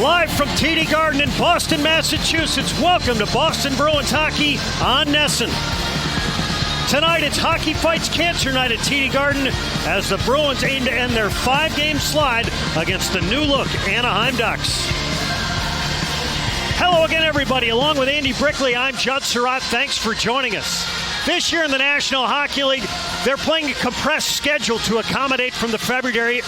Live from TD Garden in Boston, Massachusetts, welcome to Boston Bruins hockey on NESN. Tonight it's Hockey Fights Cancer Night at TD Garden as the Bruins aim to end their 5-game slide against the new-look Anaheim Ducks. Hello again, everybody. Along with Andy Brickley, I'm Judd Surratt. Thanks for joining us. This year in the National Hockey League, they're playing a compressed schedule to accommodate from the February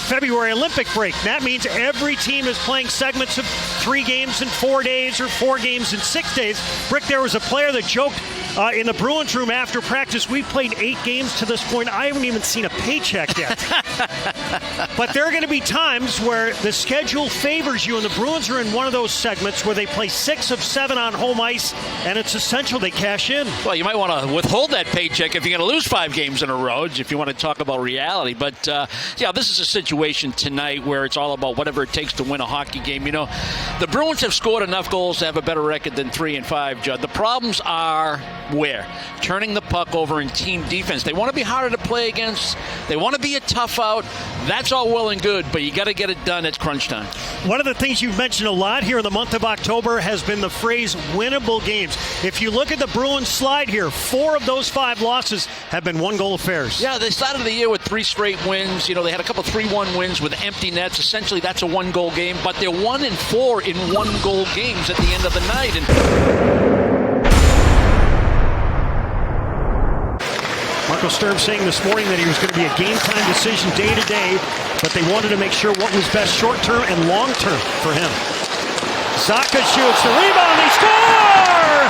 Olympic break. That means every team is playing segments of 3 games in 4 days or 4 games in 6 days. Rick, there was a player that joked in the Bruins room after practice, we've played 8 games to this point. I haven't even seen a paycheck yet. But there are going to be times where the schedule favors you, and the Bruins are in one of those segments where they play 6 of 7 on home ice, and it's essential they cash in. Well, you might want to withhold that paycheck if you're going to lose 5 games in a row, if you want to talk about reality. But, this is a situation tonight where it's all about whatever it takes to win a hockey game. You know, the Bruins have scored enough goals to have a better record than 3-5, Judd. The problems are where? Turning the puck over in team defense. They want to be harder to play against. They want to be a tough out. That's all well and good, but you got to get it done at crunch time. One of the things you've mentioned a lot here in the month of October has been the phrase winnable games. If you look at the Bruins slide here, 4 of those 5 losses have been 1-goal affairs. Yeah, they started the year with 3 straight wins. You know, they had a couple 3-1 wins with empty nets. Essentially, that's a 1-goal game, but they're 1-4 in 1-goal games at the end of the night. Marco Sturm saying this morning that he was going to be a game-time decision day to day, but they wanted to make sure what was best short-term and long-term for him. Zacha shoots the rebound, they score!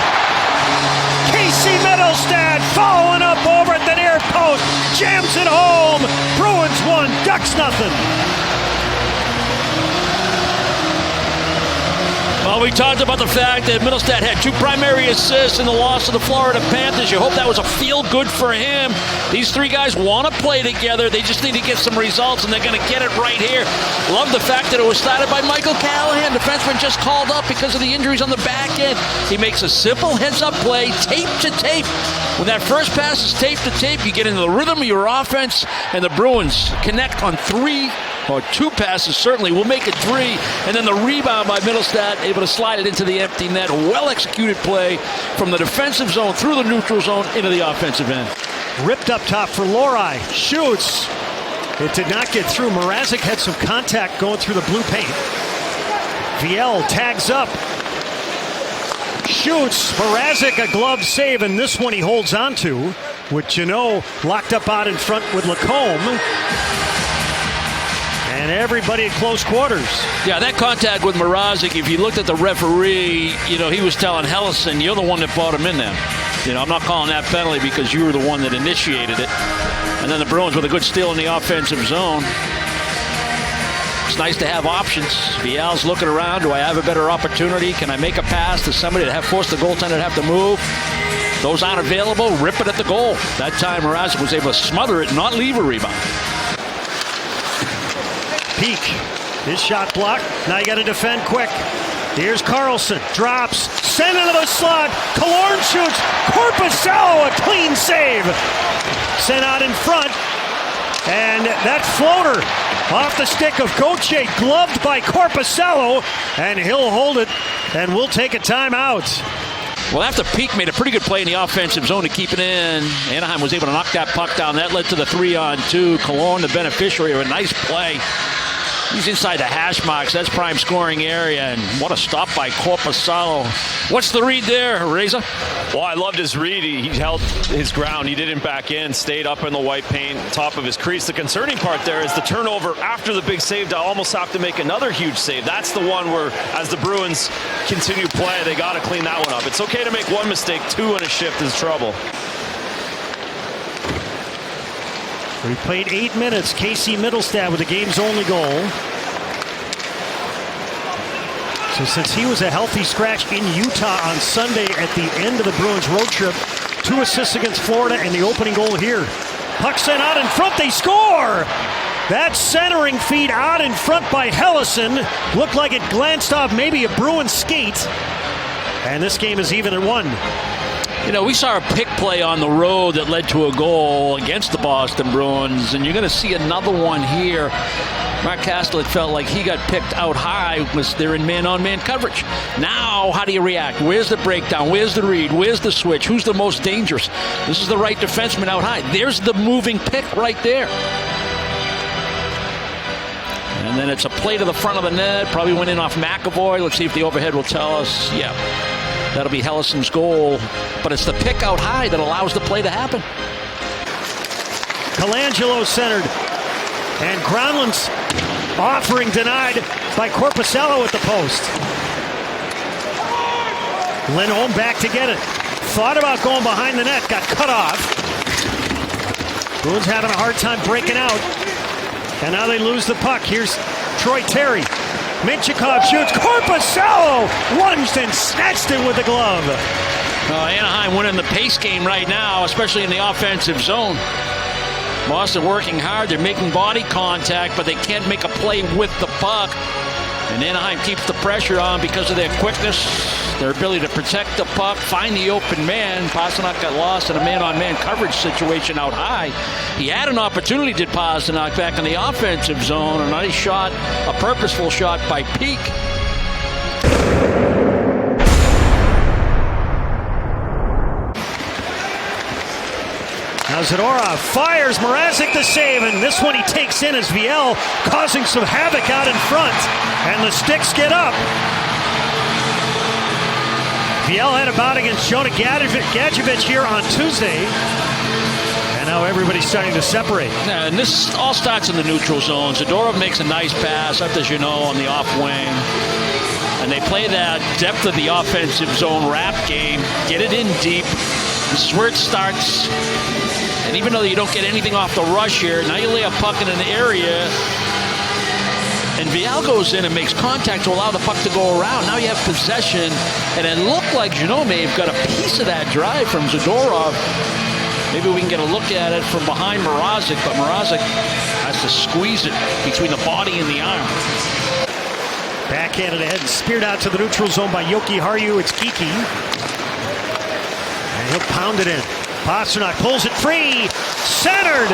Casey Middlestad following up over at the near post, jams it home. Bruins 1, Ducks nothing. Well, we talked about the fact that Middlestad had 2 primary assists in the loss of the Florida Panthers. You hope that was a feel-good for him. These 3 guys want to play together. They just need to get some results, and they're going to get it right here. Love the fact that it was started by Michael Callahan. Defenseman just called up because of the injuries on the back end. He makes a simple heads-up play, tape to tape. When that first pass is tape to tape, you get into the rhythm of your offense, and the Bruins connect on 2 passes, certainly. We'll make it 3. And then the rebound by Middlestad, able to slide it into the empty net. Well-executed play from the defensive zone through the neutral zone into the offensive end. Ripped up top for Lori. Shoots. It did not get through. Mrazek had some contact going through the blue paint. Viel tags up. Shoots. Mrazek a glove save, and this one he holds on to, with Janot locked up out in front with Lacombe. And everybody at close quarters. Yeah, that contact with Mrazek, if you looked at the referee, you know, he was telling Hellison, you're the one that brought him in there. You know, I'm not calling that penalty because you were the one that initiated it. And then the Bruins with a good steal in the offensive zone. It's nice to have options. Viel's looking around. Do I have a better opportunity? Can I make a pass to somebody that forced the goaltender to have to move? Those aren't available. Rip it at the goal. That time Mrazek was able to smother it and not leave a rebound. Peak. His shot blocked. Now you got to defend quick. Here's Carlson. Drops. Sent into the slot. Killorn shoots. Korpisalo, a clean save. Sent out in front. And that floater off the stick of Gauthier, gloved by Korpisalo. And he'll hold it. And we'll take a timeout. Well, after Peak made a pretty good play in the offensive zone to keep it in, Anaheim was able to knock that puck down. That led to the 3-on-2. Killorn, the beneficiary of a nice play. He's inside the hash marks. That's prime scoring area. And what a stop by Korpisalo. What's the read there, Reza? Well, I loved his read. He held his ground. He didn't back in. Stayed up in the white paint, top of his crease. The concerning part there is the turnover after the big save to almost have to make another huge save. That's the one where, as the Bruins continue play, they got to clean that one up. It's okay to make 1 mistake. 2 in a shift is trouble. We played 8 minutes. Casey Middlestad with the game's only goal. So since he was a healthy scratch in Utah on Sunday at the end of the Bruins road trip, 2 assists against Florida and the opening goal here. Puck sent out in front. They score! That centering feed out in front by Hellison. Looked like it glanced off maybe a Bruins skate. And this game is even at 1. You know, we saw a pick play on the road that led to a goal against the Boston Bruins, and you're going to see another one here. Mark Kastelik felt like he got picked out high was they're in man-on-man coverage. Now, how do you react? Where's the breakdown? Where's the read? Where's the switch? Who's the most dangerous? This is the right defenseman out high. There's the moving pick right there. And then it's a play to the front of the net. Probably went in off McAvoy. Let's see if the overhead will tell us. Yeah, that'll be Hellison's goal. But it's the pick out high that allows the play to happen. Colangelo centered. And Granlund's offering denied by Korpisalo at the post. Lindholm back to get it. Thought about going behind the net. Got cut off. Bruins having a hard time breaking out. And now they lose the puck. Here's Troy Terry. Minchikov shoots. Korpisalo lunged and snatched it with the glove. Anaheim winning the pace game right now, especially in the offensive zone. Boston working hard. They're making body contact, but they can't make a play with the puck. And Anaheim keeps the pressure on because of their quickness, their ability to protect the puck, find the open man. Pastrnak got lost in a man-on-man coverage situation out high. He had an opportunity, did Pastrnak, back in the offensive zone. A nice shot, a purposeful shot by Peak. Now Zadorov fires, Mrazek the save, and this one he takes in as Viel causing some havoc out in front. And the sticks get up. Viel had a bout against Jonah Gadjevich here on Tuesday. And now everybody's starting to separate. Yeah, and this all starts in the neutral zone. Zadorov makes a nice pass up, as you know, on the off wing. And they play that depth of the offensive zone wrap game. Get it in deep. This is where it starts. And even though you don't get anything off the rush here, now you lay a puck in an area, and Viel goes in and makes contact to allow the puck to go around. Now you have possession, and it looked like Janot may have got a piece of that drive from Zadorov. Maybe we can get a look at it from behind Mrazek, but Mrazek has to squeeze it between the body and the arm. Backhanded ahead and speared out to the neutral zone by Yoki Harju. It's Kiki. And he'll pound it in. Pastrnak pulls it free. Centered.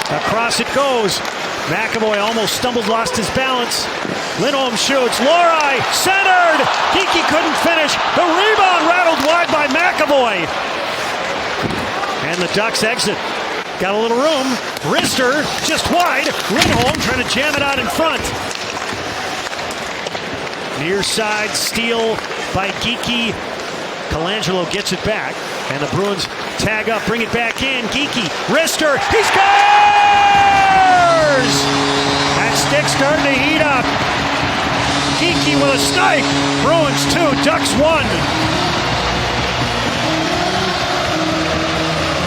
Across it goes. McAvoy almost stumbled, lost his balance. Lindholm shoots. Lohrei centered. Kiki couldn't finish. The rebound rattled wide by McAvoy. And the Ducks exit. Got a little room. Wrister just wide. Lindholm trying to jam it out in front. Near side steal by Geekie. Colangelo gets it back. And the Bruins tag up, bring it back in. Geekie, Wrister, he scores! That stick's starting to heat up. Geekie with a snipe. Bruins 2, Ducks 1.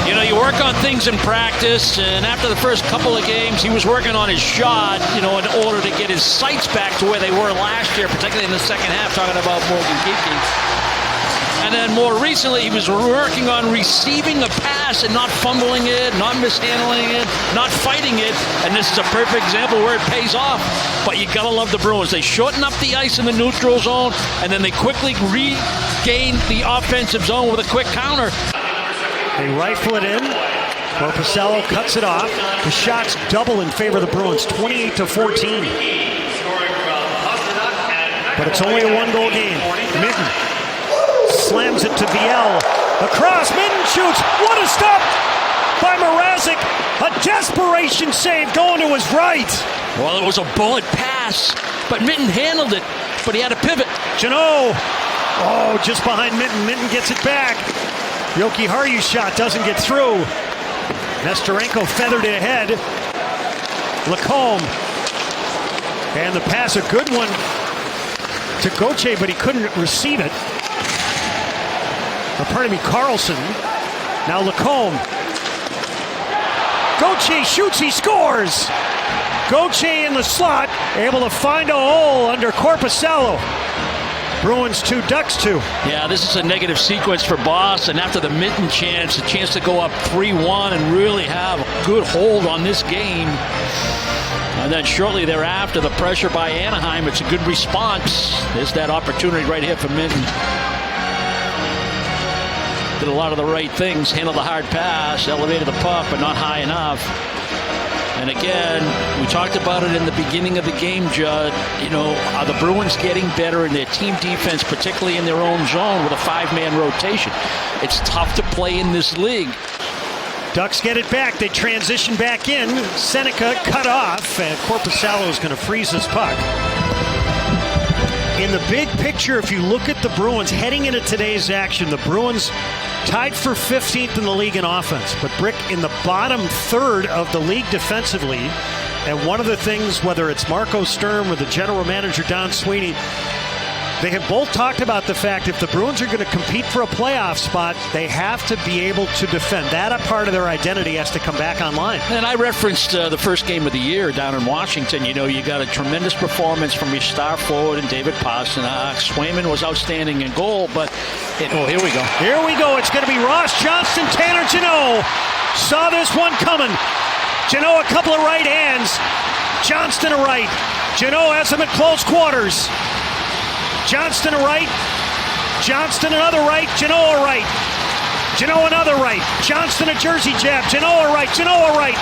You know, you work on things in practice, and after the first couple of games, he was working on his shot, you know, in order to get his sights back to where they were last year, particularly in the second half, talking about Morgan Geekie. And then more recently, he was working on receiving a pass and not fumbling it, not mishandling it, not fighting it. And this is a perfect example where it pays off. But you gotta love the Bruins. They shorten up the ice in the neutral zone, and then they quickly regain the offensive zone with a quick counter. They rifle it in. Korpisalo cuts it off. The shots double in favor of the Bruins, 28-14. But it's only a one-goal game. Minten slams it to Viel. Across, Minten shoots. What a stop by Mrazek. A desperation save going to his right. Well, it was a bullet pass, but Minten handled it, but he had to pivot. Janot. Oh, just behind Minten. Minten gets it back. Yoki Harju's shot doesn't get through. Nestorenko feathered it ahead. Lacombe. And the pass, a good one to Gauthier, but he couldn't receive it. Carlson. Now Lacombe. Gauthier shoots, he scores! Gauthier in the slot, able to find a hole under Korpisalo. Bruins 2, Ducks 2. Yeah, this is a negative sequence for Boston. After the Minten chance, a chance to go up 3-1 and really have a good hold on this game. And then shortly thereafter, the pressure by Anaheim. It's a good response. There's that opportunity right here for Minten. did a lot of the right things, handled the hard pass, elevated the puck, but not high enough. And again, we talked about it in the beginning of the game, Judd. Are the Bruins getting better in their team defense, particularly in their own zone with a 5-man rotation? It's tough to play in this league. Ducks get it back. They transition back in. Seneca cut off, and Korpisalo is going to freeze his puck. In the big picture, if you look at the Bruins heading into today's action, the Bruins tied for 15th in the league in offense, but Brick in the bottom third of the league defensively. And one of the things, whether it's Marco Sturm or the general manager Don Sweeney, they have both talked about the fact if the Bruins are going to compete for a playoff spot, they have to be able to defend. That a part of their identity has to come back online. And I referenced the first game of the year down in Washington. You got a tremendous performance from your star forward and David Pastrnak. Swayman was outstanding in goal, but here we go. Here we go. It's going to be Ross Johnston, Tanner Jeannot. Saw this one coming. Jeannot a couple of right hands. Johnston a right. Jeannot has him at close quarters. Johnston a right. Johnston another right. Jeannot a right. Jeannot another right. Johnston a jersey jab. Jeannot a right. Jeannot a right.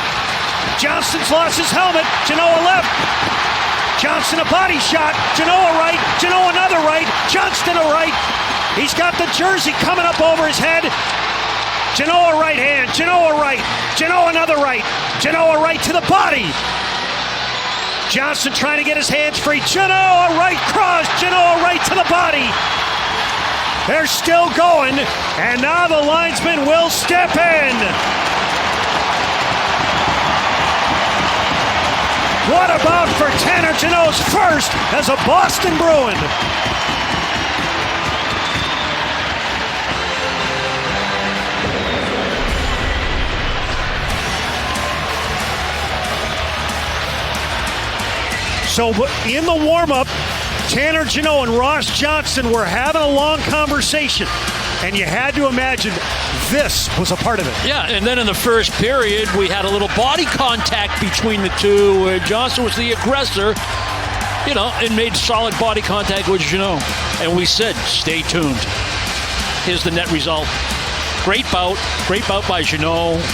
Johnston's lost his helmet. Jeannot a left. Johnston a body shot. Jeannot a right. Jeannot another right. Johnston a right. He's got the jersey coming up over his head. Jeannot a right hand. Jeannot a right. Jeannot another right. Jeannot a right to the body. Johnston trying to get his hands free. Jeannot a right cross. Jeannot a right to the body. They're still going, and now the linesman will step in. What about for Tanner Jeannot's first as a Boston Bruin? So in the warm-up, Tanner Jeannot and Ross Johnston were having a long conversation, and you had to imagine this was a part of it. Yeah, and then in the first period, we had a little body contact between the two, where Johnston was the aggressor, and made solid body contact with Jeannot. And we said, stay tuned. Here's the net result. Great bout by Jeannot.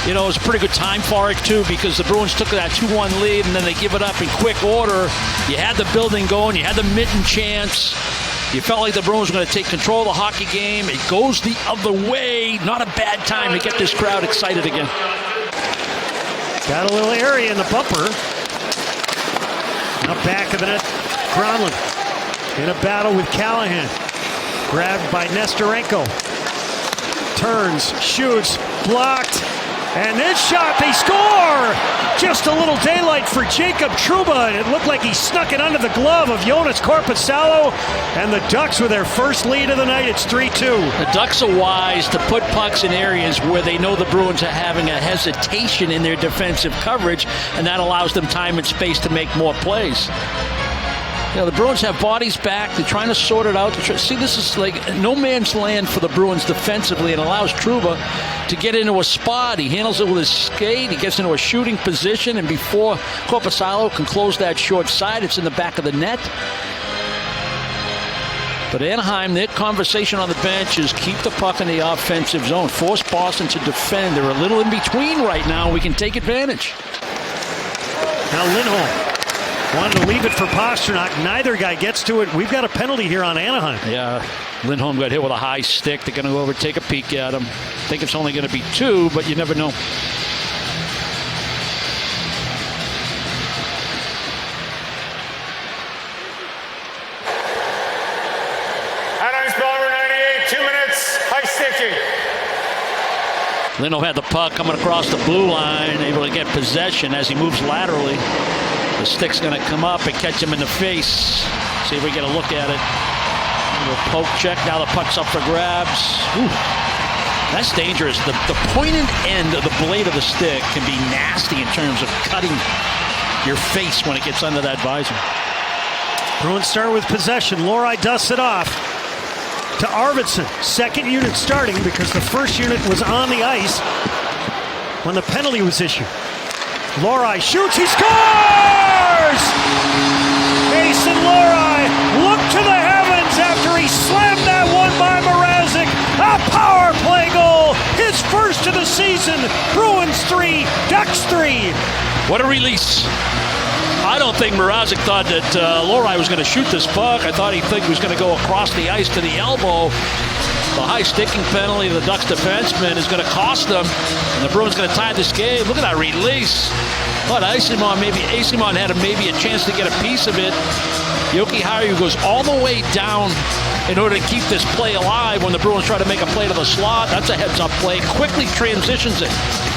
It was a pretty good time for it, too, because the Bruins took that 2-1 lead, and then they give it up in quick order. You had the building going. You had the mitten chance. You felt like the Bruins were going to take control of the hockey game. It goes the other way. Not a bad time to get this crowd excited again. Got a little area in the bumper. Now back of the net, Gronlund in a battle with Callahan. Grabbed by Nestorenko. Turns, shoots, blocked. And this shot, they score! Just a little daylight for Jacob Trouba. It looked like he snuck it under the glove of Jonas Korpisalo. And the Ducks with their first lead of the night. It's 3-2. The Ducks are wise to put pucks in areas where they know the Bruins are having a hesitation in their defensive coverage, and that allows them time and space to make more plays. The Bruins have bodies back. They're trying to sort it out. See, this is like no man's land for the Bruins defensively. It allows Trouba to get into a spot. He handles it with his skate. He gets into a shooting position, and before Korpisalo can close that short side, it's in the back of the net. But Anaheim, their conversation on the bench is keep the puck in the offensive zone. Force Boston to defend. They're a little in between right now. We can take advantage. Now Lindholm wanted to leave it for Pastrnak. Neither guy gets to it. We've got a penalty here on Anaheim. Yeah, Lindholm got hit with a high stick. They're going to go over and take a peek at him. I think it's only going to be 2, but you never know. Anaheim's number 98, 2 minutes, high sticking. Lindholm had the puck coming across the blue line, able to get possession as he moves laterally. The stick's going to come up and catch him in the face. See if we get a look at it. A little poke check. Now the puck's up for grabs. Ooh, that's dangerous. The pointed end of the blade of the stick can be nasty in terms of cutting your face when it gets under that visor. Bruins start with possession. Lori dusts it off to Arvidsson. Second unit starting because the first unit was on the ice when the penalty was issued. Lori shoots, he scores! Mason Lori looked to the heavens after he slammed that one by Mrazek. A What a release. I don't think Mrazek thought that Lori was going to shoot this puck. I thought he was going to go across the ice to the elbow. The high sticking penalty of the Ducks defenseman is going to cost them, and the Bruins going to tie this game. Look at that release. But Asimon had maybe a chance to get a piece of it. Yoki Haru goes all the way down in order to keep this play alive when the Bruins try to make a play to the slot. That's a heads-up play. Quickly transitions it.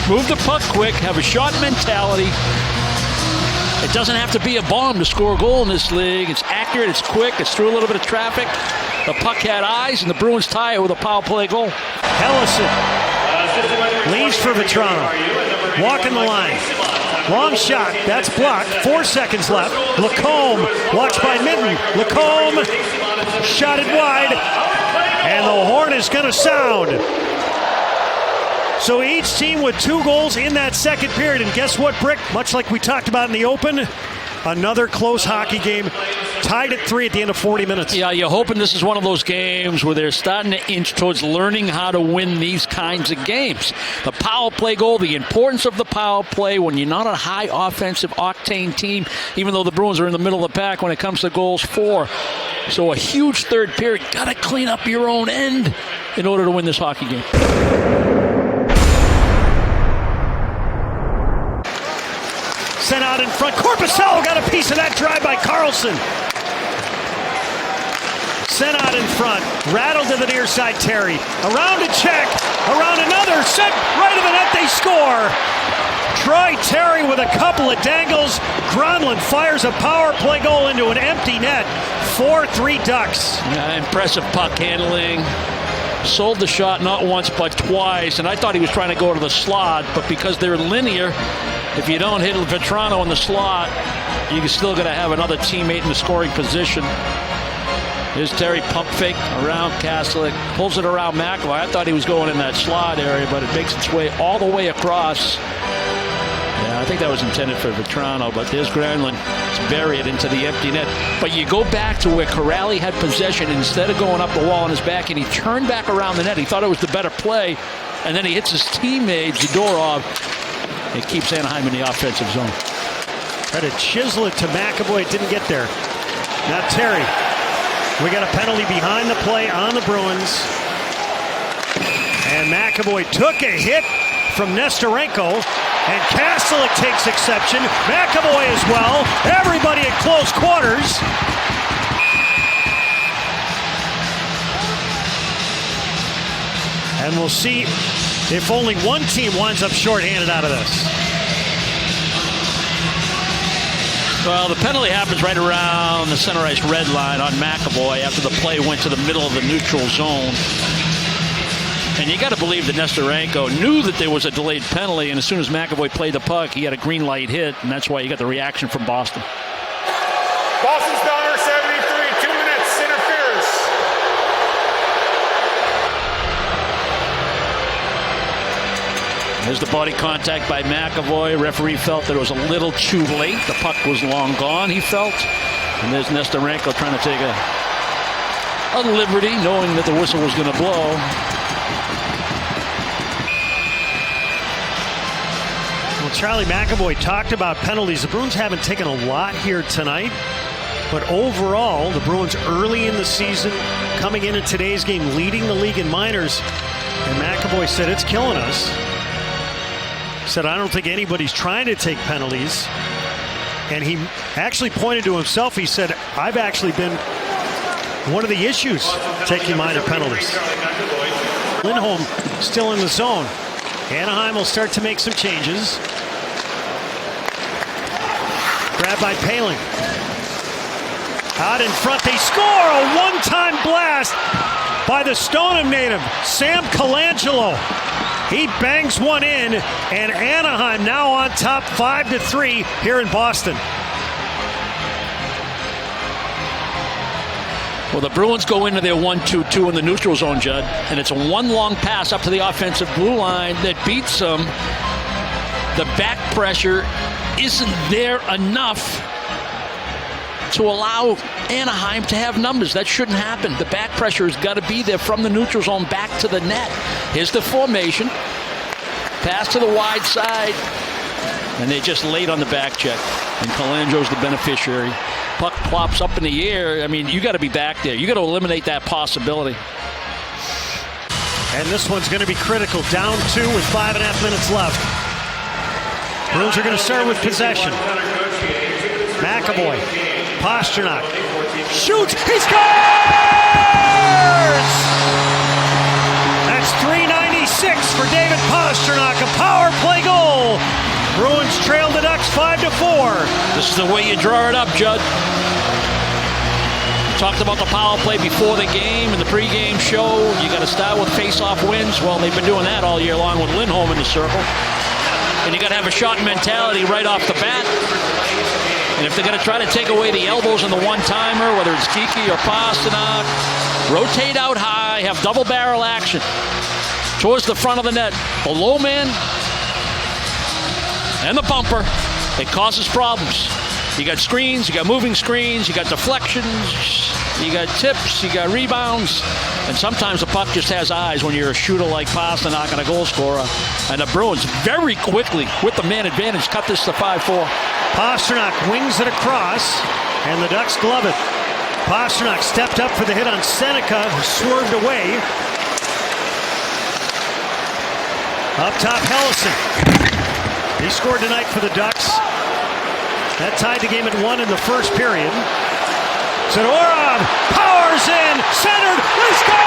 Move the puck quick, have a shot mentality. It doesn't have to be a bomb to score a goal in this league. It's accurate, it's quick, it's through a little bit of traffic. The puck had eyes, and the Bruins tie it with a power play goal. Ellison leaves for Vetrano. Walking the line. Long shot. That's blocked. 4 seconds left. Lacombe watched by Minton. Lacombe shot it wide. And the horn is going to sound. So each team with 2 goals in that second period. And guess what, Brick? Much like we talked about in the open, another close hockey game. Tied at 3 at the end of 40 minutes. Yeah, you're hoping this is one of those games where they're starting to inch towards learning how to win these kinds of games. The power play goal, the importance of the power play when you're not a high offensive octane team, even though the Bruins are in the middle of the pack when it comes to goals for. So a huge third period. Got to clean up your own end in order to win this hockey game. Sent out in front. Korpisalo got a piece of that drive by Carlson. Sent out in front. Rattled to the near side, Terry. Around a check. Around another. Sent right to the net. They score. Troy Terry with a couple of dangles. Gronlund fires a power play goal into an empty net. 4-3 Ducks. Impressive puck handling. Sold the shot not once but twice, and I thought he was trying to go to the slot, but because they're linear, if you don't hit Vetrano in the slot, you're still going to have another teammate in the scoring position. Here's Terry pump fake around Kaslik, pulls it around McAvoy. I thought he was going in that slot area, but it makes its way all the way across. Yeah, I think that was intended for Vetrano, but there's Granlund. It's buried into the empty net. But you go back to where Corrali had possession, and instead of going up the wall on his back, and he turned back around the net. He thought it was the better play, and then he hits his teammate, Zadorov. It keeps Anaheim in the offensive zone. Tried to chisel it to McAvoy. It didn't get there. Now Terry. We got a penalty behind the play on the Bruins. And McAvoy took a hit from Nestorenko. And Kaslik takes exception. McAvoy as well. Everybody at close quarters. And we'll see if only one team winds up shorthanded out of this. Well, the penalty happens right around the center ice red line on McAvoy after the play went to the middle of the neutral zone. And you got to believe that Nestorenko knew that there was a delayed penalty, and as soon as McAvoy played the puck, he had a green light hit, and that's why you got the reaction from Boston. Boston's Donner 73, 2 minutes, interference. There's the body contact by McAvoy. Referee felt that it was a little too late. The puck was long gone, he felt. And there's Nestorenko trying to take a liberty, knowing that the whistle was going to blow. Well, Charlie McAvoy talked about penalties. The Bruins haven't taken a lot here tonight. But overall, the Bruins early in the season, coming into today's game, leading the league in minors. And McAvoy said, it's killing us. Said, I don't think anybody's trying to take penalties. And he actually pointed to himself. He said, I've actually been one of the issues taking minor penalties. Lindholm still in the zone. Anaheim will start to make some changes. Grabbed by Poehling. Out in front, they score! A one-time blast by the Stoneham native, Sam Colangelo. He bangs one in, and Anaheim now on top 5-3 here in Boston. Well, the Bruins go into their 1-2-2 in the neutral zone, Judd, and it's a one long pass up to the offensive blue line that beats them. The back pressure isn't there enough to allow Anaheim to have numbers. That shouldn't happen. The back pressure has got to be there from the neutral zone back to the net. Here's the formation. Pass to the wide side. And they just late on the back check. And Colangelo's the beneficiary. Puck plops up in the air. I mean, you got to be back there. You got to eliminate that possibility. And this one's going to be critical. Down 2 with 5.5 minutes left. Bruins are going to start with possession. McAvoy, Pasternak, shoots, he scores! That's .396 for David Pasternak, a power play goal. Bruins trail the Ducks 5-4. This is the way you draw it up, Judd. We talked about the power play before the game and the pregame show. You got to start with face-off wins. Well, they've been doing that all year long with Lindholm in the circle. And you got to have a shot mentality right off the bat. And if they're going to try to take away the elbows on the one-timer, whether it's Geeky or Pasternak, rotate out high, have double barrel action towards the front of the net. The low man and the bumper, it causes problems. You got screens, you got moving screens, you got deflections, you got tips, you got rebounds, and sometimes the puck just has eyes when you're a shooter like Pasternak and a goal scorer. And the Bruins very quickly, with the man advantage, cut this to 5-4. Pasternak wings it across, and the Ducks glove it. Pasternak stepped up for the hit on Seneca, who swerved away. Up top, Helleson. He scored tonight for the Ducks. That tied the game at 1 in the first period. Zadorov powers in, centered, they score!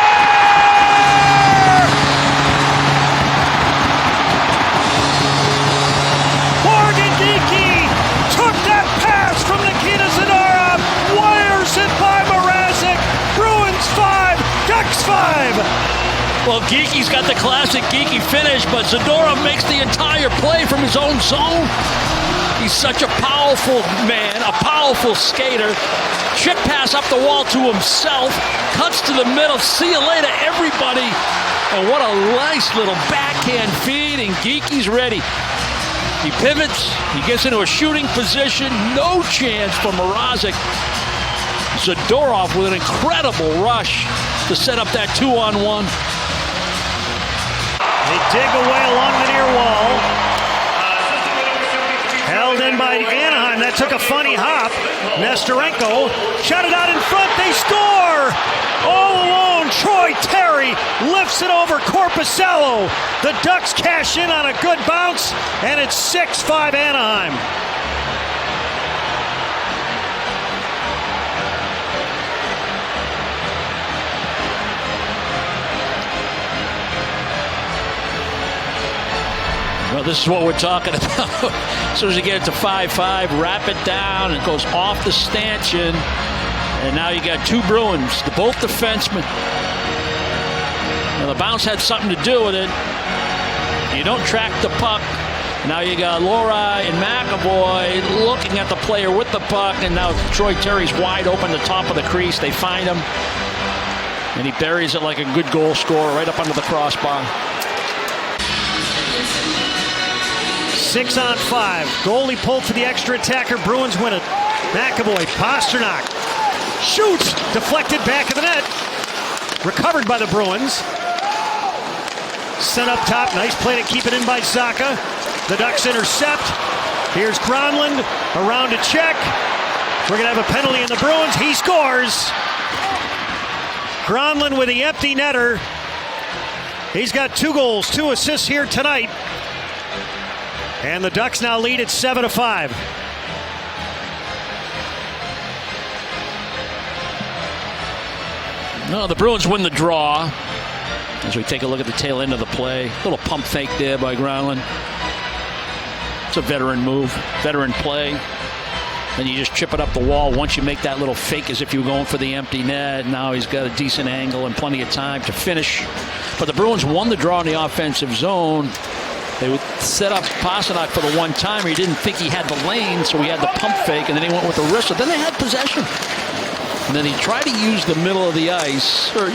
Morgan Geeky took that pass from Nikita Zadorov, wires it by Mrazek. Bruins 5, Ducks 5. Well, Geeky's got the classic Geeky finish, but Zadorov makes the entire play from his own zone. He's such a powerful man, a powerful skater. Chip pass up the wall to himself, cuts to the middle. See you later, everybody. And what a nice little backhand feed, and Geeky's ready. He pivots, he gets into a shooting position. No chance for Mrazek. Zadorov with an incredible rush to set up that 2-on-1. They dig away along the near wall. Held in by Anaheim. That took a funny hop. Nestorenko shot it out in front. They score! All alone, Troy Terry lifts it over Korpisalo. The Ducks cash in on a good bounce, and it's 6-5 Anaheim. Well, this is what we're talking about. As soon as you get it to 5-5, wrap it down. It goes off the stanchion. And now you got 2 Bruins, both defensemen. Now, the bounce had something to do with it. You don't track the puck. Now you got Lori and McAvoy looking at the player with the puck. And now Troy Terry's wide open the top of the crease. They find him. And he buries it like a good goal scorer right up under the crossbar. 6-on-5. Goalie pulled for the extra attacker. Bruins win it. McAvoy, Pasternak. Shoots! Deflected back of the net. Recovered by the Bruins. Sent up top. Nice play to keep it in by Zacha. The Ducks intercept. Here's Gronlund. Around to check. We're going to have a penalty in the Bruins. He scores. Gronlund with the empty netter. He's got 2 goals, 2 assists here tonight. And the Ducks now lead at 7-5. No, the Bruins win the draw. As we take a look at the tail end of the play. Little pump fake there by Gronlund. It's a veteran move, veteran play. Then you just chip it up the wall once you make that little fake as if you were going for the empty net. Now he's got a decent angle and plenty of time to finish. But the Bruins won the draw in the offensive zone. They would set up Pasternak for the one-timer. He didn't think he had the lane, so he had the pump fake, and then he went with the wrist. So then they had possession. And then he tried to use the middle of the ice, or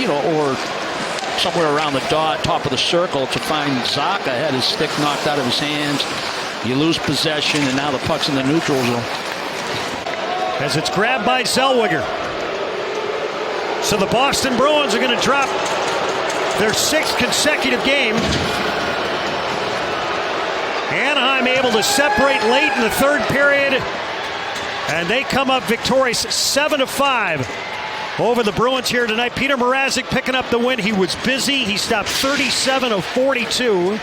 somewhere around the dot, top of the circle, to find Zacha. Had his stick knocked out of his hands. You lose possession, and now the puck's in the neutral zone. As it's grabbed by Zellweger. So the Boston Bruins are going to drop their 6th consecutive game. Anaheim able to separate late in the third period, and they come up victorious 7-5 over the Bruins here tonight. Peter Mrazek picking up the win. He was busy. He stopped 37 of 42.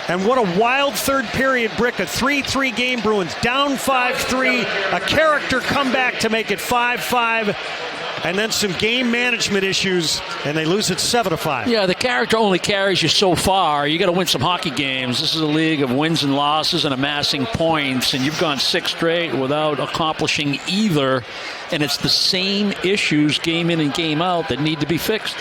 And what a wild third period, Brick. A 3-3 game. Bruins down 5-3. A character comeback to make it 5-5. And then some game management issues, and they lose it 7-5. Yeah, the character only carries you so far. You got to win some hockey games. This is a league of wins and losses and amassing points, and you've gone 6 straight without accomplishing either. And it's the same issues game in and game out that need to be fixed.